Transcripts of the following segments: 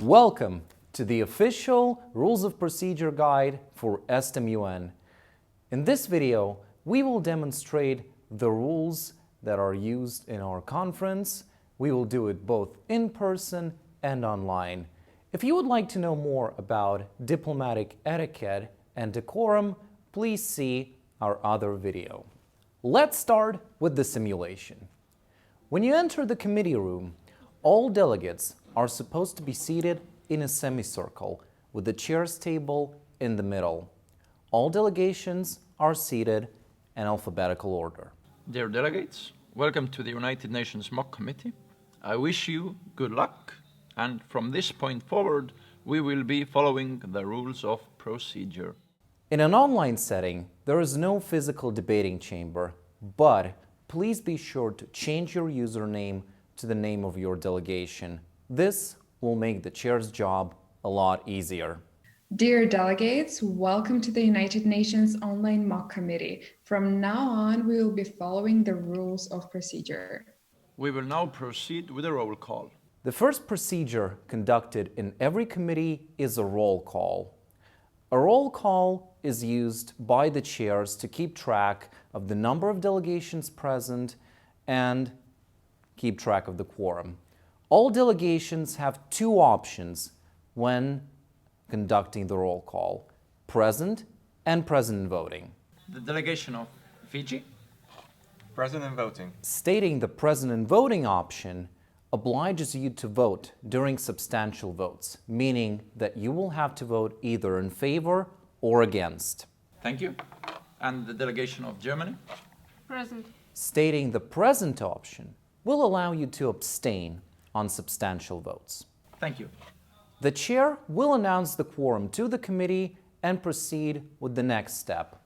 Welcome to the official Rules of Procedure Guide for Estonian. In this video, we will demonstrate the rules that are used in our conference. We will do it both in person and online. If you would like to know more about diplomatic etiquette and decorum, please see our other video. Let's start with the simulation. When you enter the committee room, all delegates are supposed to be seated in a semicircle with the chairs table in the middle. All delegations are seated in alphabetical order. Dear delegates, welcome to the United Nations Mock Committee. I wish you good luck, and from this point forward, we will be following the rules of procedure. In an online setting, there is no physical debating chamber, but please be sure to change your username to the name of your delegation. This will make the chair's job a lot easier. Dear delegates, welcome to the United Nations Online Mock Committee. From now on, we will be following the rules of procedure. We will now proceed with a roll call. The first procedure conducted in every committee is a roll call. A roll call is used by the chairs to keep track of the number of delegations present and keep track of the quorum. All delegations have two options when conducting the roll call: present and present voting. The delegation of Fiji. Present and voting. Stating the present and voting option obliges you to vote during substantial votes, meaning that you will have to vote either in favor or against. Thank you. And the delegation of Germany. Present. Stating the present option will allow you to abstain on substantial votes. Thank you. The chair will announce the quorum to the committee and proceed with the next step,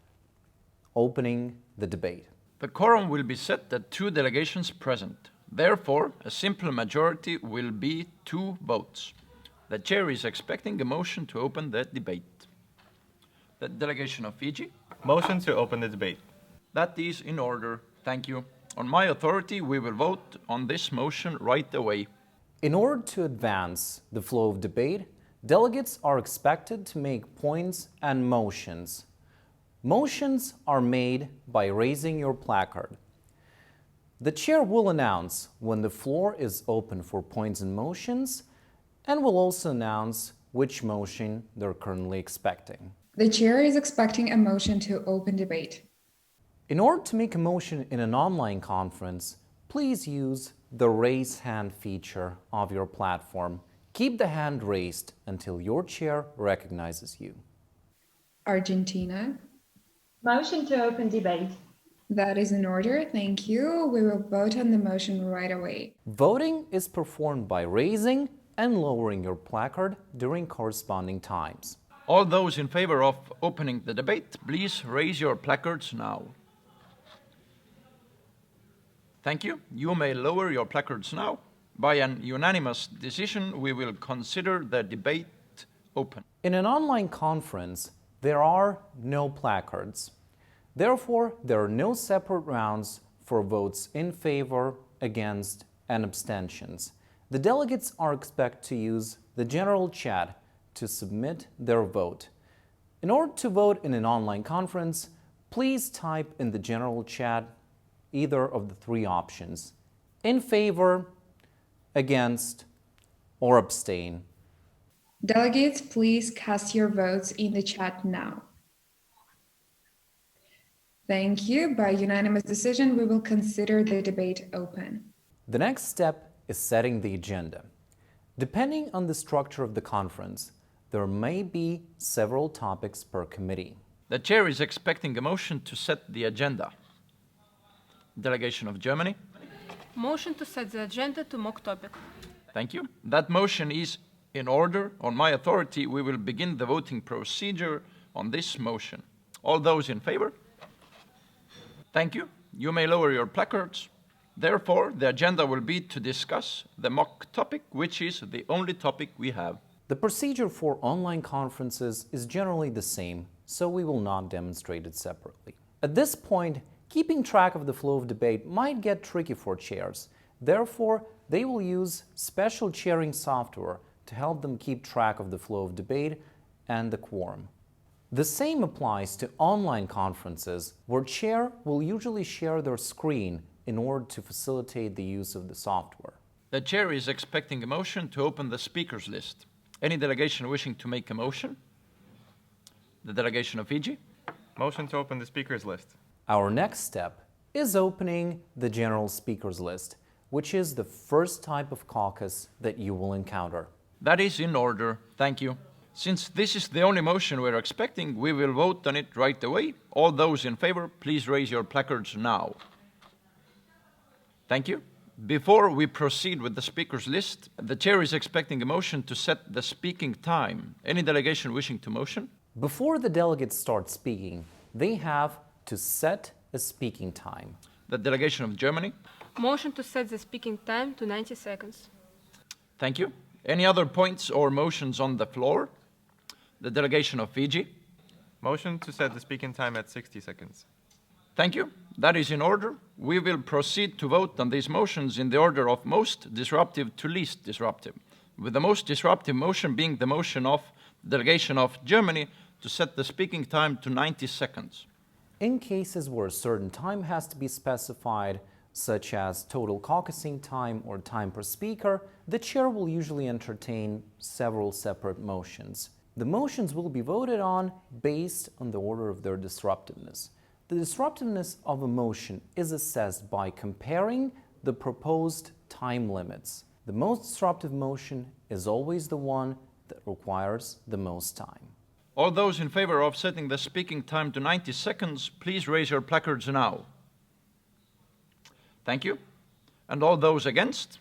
opening the debate. The quorum will be set at 2 delegations present. Therefore, a simple majority will be 2 votes. The chair is expecting a motion to open the debate. The delegation of Fiji. Motion to open the debate. That is in order. Thank you. On my authority, we will vote on this motion right away. In order to advance the flow of debate, delegates are expected to make points and motions. Motions are made by raising your placard. The chair will announce when the floor is open for points and motions, and will also announce which motion they're currently expecting. The chair is expecting a motion to open debate. In order to make a motion in an online conference, please use the raise hand feature of your platform. Keep the hand raised until your chair recognizes you. Argentina. Motion to open debate. That is in order. Thank you. We will vote on the motion right away. Voting is performed by raising and lowering your placard during corresponding times. All those in favor of opening the debate, please raise your placards now. Thank you. You may lower your placards now. By an unanimous decision, we will consider the debate open. In an online conference, there are no placards. Therefore, there are no separate rounds for votes in favor, against, and abstentions. The delegates are expected to use the general chat to submit their vote. In order to vote in an online conference, please type in the general chat either of the 3 options: in favor, against, or abstain. Delegates, please cast your votes in the chat now. Thank you. By unanimous decision, we will consider the debate open. The next step is setting the agenda. Depending on the structure of the conference, there may be several topics per committee. The chair is expecting a motion to set the agenda. Delegation of Germany. Motion to set the agenda to mock topic. Thank you. That motion is in order. On my authority, we will begin the voting procedure on this motion. All those in favor? Thank you. You may lower your placards. Therefore, the agenda will be to discuss the mock topic, which is the only topic we have. The procedure for online conferences is generally the same, so we will not demonstrate it separately. At this point, keeping track of the flow of debate might get tricky for chairs. Therefore, they will use special chairing software to help them keep track of the flow of debate and the quorum. The same applies to online conferences, where chair will usually share their screen in order to facilitate the use of the software. The chair is expecting a motion to open the speakers list. Any delegation wishing to make a motion? The delegation of Fiji? Motion to open the speakers list. Our next step is opening the general speakers list, which is the first type of caucus that you will encounter. That is in order. Thank you. Since this is the only motion we're expecting, we will vote on it right away. All those in favor, please raise your placards now. Thank you. Before we proceed with the speakers list, the chair is expecting a motion to set the speaking time. Any delegation wishing to motion? Before the delegates start speaking, they have to set a speaking time. The delegation of Germany? Motion to set the speaking time to 90 seconds. Thank you. Any other points or motions on the floor? The delegation of Fiji? Motion to set the speaking time at 60 seconds. Thank you. That is in order. We will proceed to vote on these motions in the order of most disruptive to least disruptive, with the most disruptive motion being the motion of the delegation of Germany to set the speaking time to 90 seconds. In cases where a certain time has to be specified, such as total caucusing time or time per speaker, the chair will usually entertain several separate motions. The motions will be voted on based on the order of their disruptiveness. The disruptiveness of a motion is assessed by comparing the proposed time limits. The most disruptive motion is always the one that requires the most time. All those in favor of setting the speaking time to 90 seconds, please raise your placards now. Thank you. And all those against?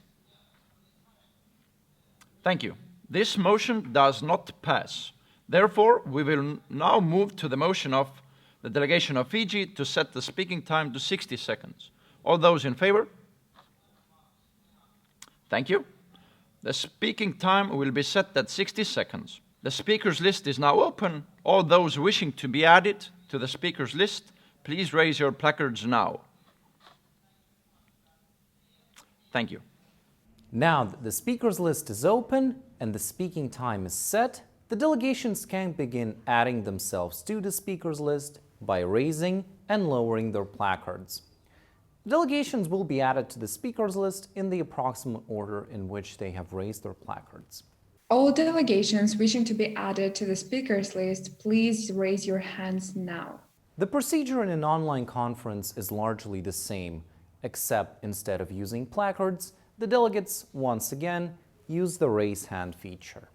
Thank you. This motion does not pass. Therefore, we will now move to the motion of the delegation of Fiji to set the speaking time to 60 seconds. All those in favor? Thank you. The speaking time will be set at 60 seconds. The speakers list is now open. All those wishing to be added to the speakers list, please raise your placards now. Thank you. Now that the speakers list is open and the speaking time is set, the delegations can begin adding themselves to the speakers list by raising and lowering their placards. Delegations will be added to the speakers list in the approximate order in which they have raised their placards. All delegations wishing to be added to the speakers list, please raise your hands now. The procedure in an online conference is largely the same, except instead of using placards, the delegates once again use the raise hand feature.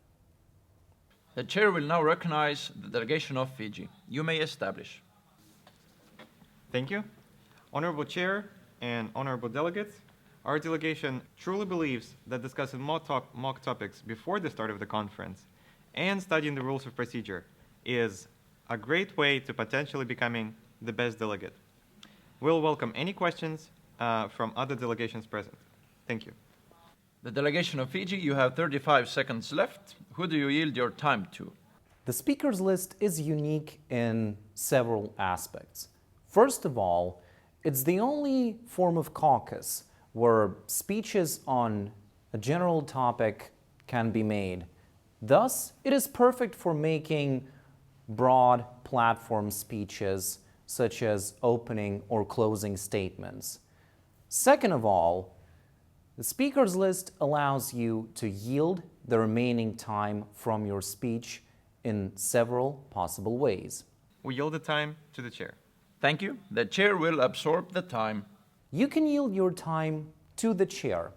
The chair will now recognize the delegation of Fiji. You may establish. Thank you. Honorable Chair and honorable delegates, our delegation truly believes that discussing mock topics before the start of the conference and studying the rules of procedure is a great way to potentially becoming the best delegate. We'll welcome any questions from other delegations present. Thank you. The delegation of Fiji, you have 35 seconds left. Who do you yield your time to? The speakers list is unique in several aspects. First of all, it's the only form of caucus where speeches on a general topic can be made. Thus, it is perfect for making broad platform speeches such as opening or closing statements. Second of all, the speakers list allows you to yield the remaining time from your speech in several possible ways. We yield the time to the chair. Thank you. The chair will absorb the time. You can yield your time to the chair.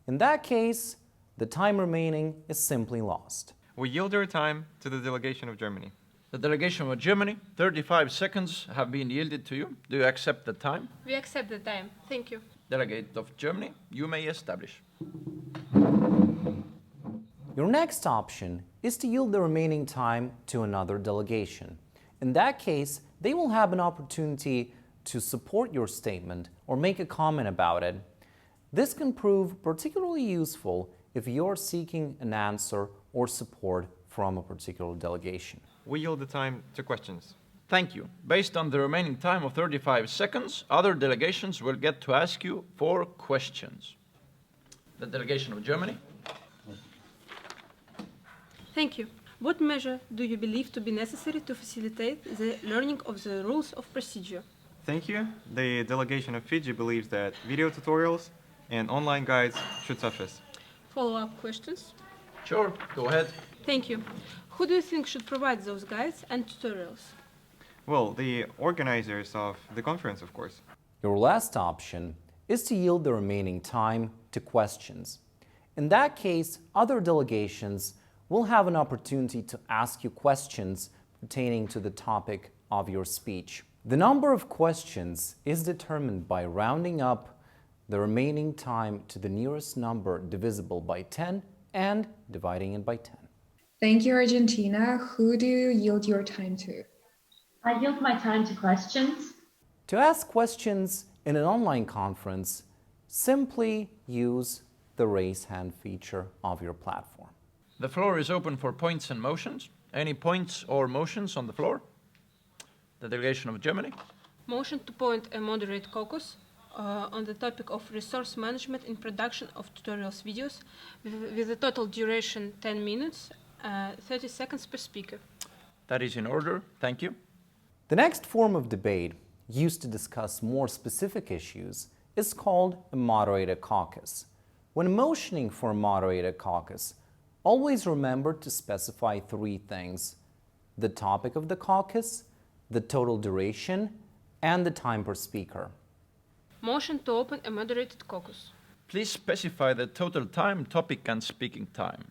In that case, the time remaining is simply lost. We yield our time to the delegation of Germany. The delegation of Germany, 35 seconds have been yielded to you. Do you accept the time? We accept the time. Thank you. Delegate of Germany, you may establish. Your next option is to yield the remaining time to another delegation. In that case, they will have an opportunity to support your statement or make a comment about it. This can prove particularly useful if you're seeking an answer or support from a particular delegation. We yield the time to questions. Thank you. Based on the remaining time of 35 seconds, other delegations will get to ask you 4 questions. The delegation of Germany. Thank you. What measure do you believe to be necessary to facilitate the learning of the rules of procedure? Thank you. The delegation of Fiji believes that video tutorials and online guides should suffice. Follow-up questions? Sure, go ahead. Thank you. Who do you think should provide those guides and tutorials? Well, the organizers of the conference, of course. Your last option is to yield the remaining time to questions. In that case, other delegations will have an opportunity to ask you questions pertaining to the topic of your speech. The number of questions is determined by rounding up the remaining time to the nearest number divisible by 10 and dividing it by 10. Thank you, Argentina. Who do you yield your time to? I yield my time to questions. To ask questions in an online conference, simply use the raise hand feature of your platform. The floor is open for points and motions. Any points or motions on the floor? The delegation of Germany. Motion to appoint a moderate caucus on the topic of resource management in production of tutorials videos with a total duration 10 minutes, 30 seconds per speaker. That is in order. Thank you. The next form of debate, used to discuss more specific issues, is called a moderated caucus. When motioning for a moderated caucus, always remember to specify three things: the topic of the caucus, the total duration, and the time per speaker. Motion to open a moderated caucus. Please specify the total time, topic, and speaking time.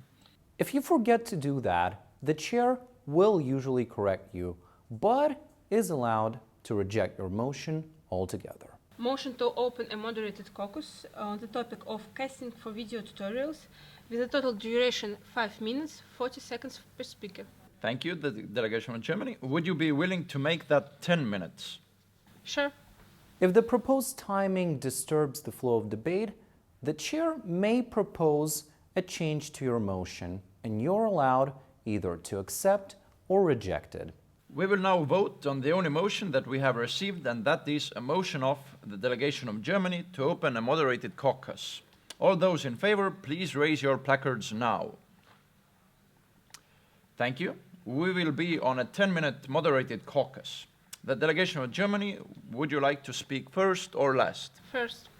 If you forget to do that, the chair will usually correct you, but is allowed to reject your motion altogether. Motion to open a moderated caucus on the topic of casting for video tutorials with a total duration 5 minutes, 40 seconds per speaker. Thank you, the delegation of Germany. Would you be willing to make that 10 minutes? Sure. If the proposed timing disturbs the flow of debate, the chair may propose a change to your motion, and you're allowed either to accept or reject it. We will now vote on the only motion that we have received, and that is a motion of the delegation of Germany to open a moderated caucus. All those in favor, please raise your placards now. Thank you. We will be on a 10-minute moderated caucus. The delegation of Germany, would you like to speak first or last? First.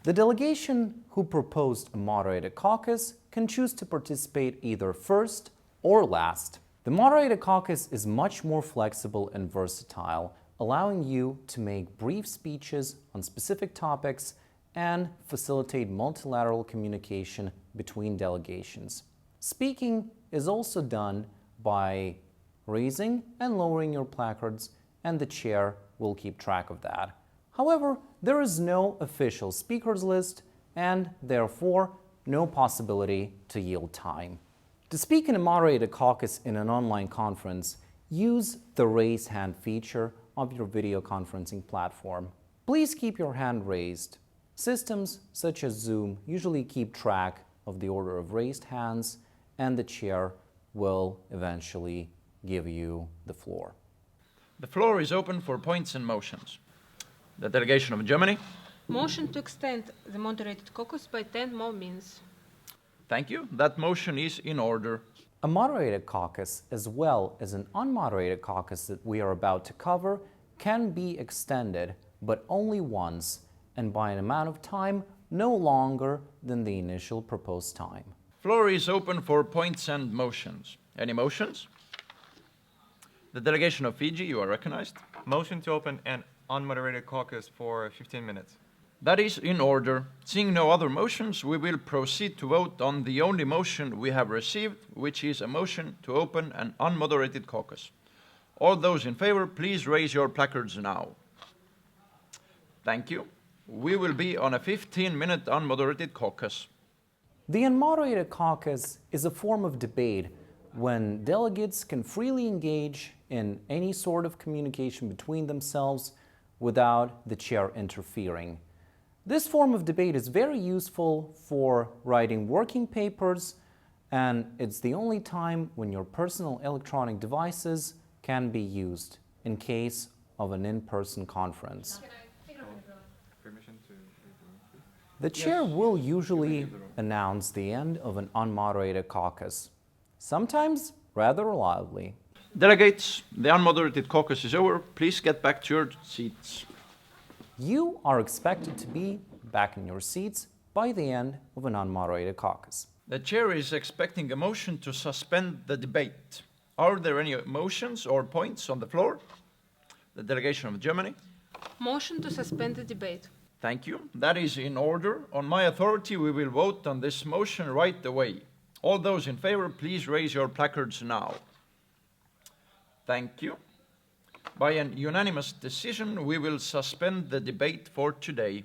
The delegation who proposed a moderated caucus can choose to participate either first or last. The moderated caucus is much more flexible and versatile, allowing you to make brief speeches on specific topics and facilitate multilateral communication between delegations. Speaking is also done by raising and lowering your placards, and the chair will keep track of that. However, there is no official speakers list and therefore no possibility to yield time. To speak in a moderated caucus in an online conference, use the raise hand feature of your video conferencing platform. Please keep your hand raised. Systems such as Zoom usually keep track of the order of raised hands, and the chair will eventually give you the floor. The floor is open for points and motions. The delegation of Germany. Motion to extend the moderated caucus by 10 more minutes. Thank you. That motion is in order. A moderated caucus, as well as an unmoderated caucus that we are about to cover, can be extended, but only once, and by an amount of time no longer than the initial proposed time. Floor is open for points and motions. Any motions? The delegation of Fiji, you are recognized. Motion to open an unmoderated caucus for 15 minutes. That is in order. Seeing no other motions, we will proceed to vote on the only motion we have received, which is a motion to open an unmoderated caucus. All those in favor, please raise your placards now. Thank you. We will be on a 15-minute unmoderated caucus. The unmoderated caucus is a form of debate when delegates can freely engage in any sort of communication between themselves without the chair interfering. This form of debate is very useful for writing working papers, and it's the only time when your personal electronic devices can be used in case of an in-person conference. The chair will usually announce the end of an unmoderated caucus. Sometimes rather loudly. Delegates, the unmoderated caucus is over. Please get back to your seats. You are expected to be back in your seats by the end of an unmoderated caucus. The chair is expecting a motion to suspend the debate. Are there any motions or points on the floor? The delegation of Germany. Motion to suspend the debate. Thank you. That is in order. On my authority, we will vote on this motion right away. All those in favor, please raise your placards now. Thank you. By an unanimous decision, we will suspend the debate for today.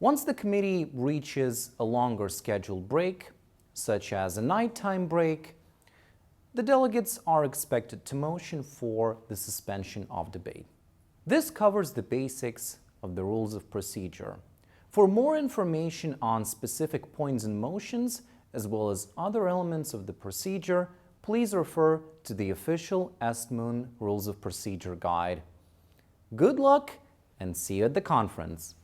Once the committee reaches a longer scheduled break, such as a nighttime break, the delegates are expected to motion for the suspension of debate. This covers the basics of the rules of procedure. For more information on specific points and motions, as well as other elements of the procedure, please refer to the official Estmun Rules of Procedure Guide. Good luck and see you at the conference!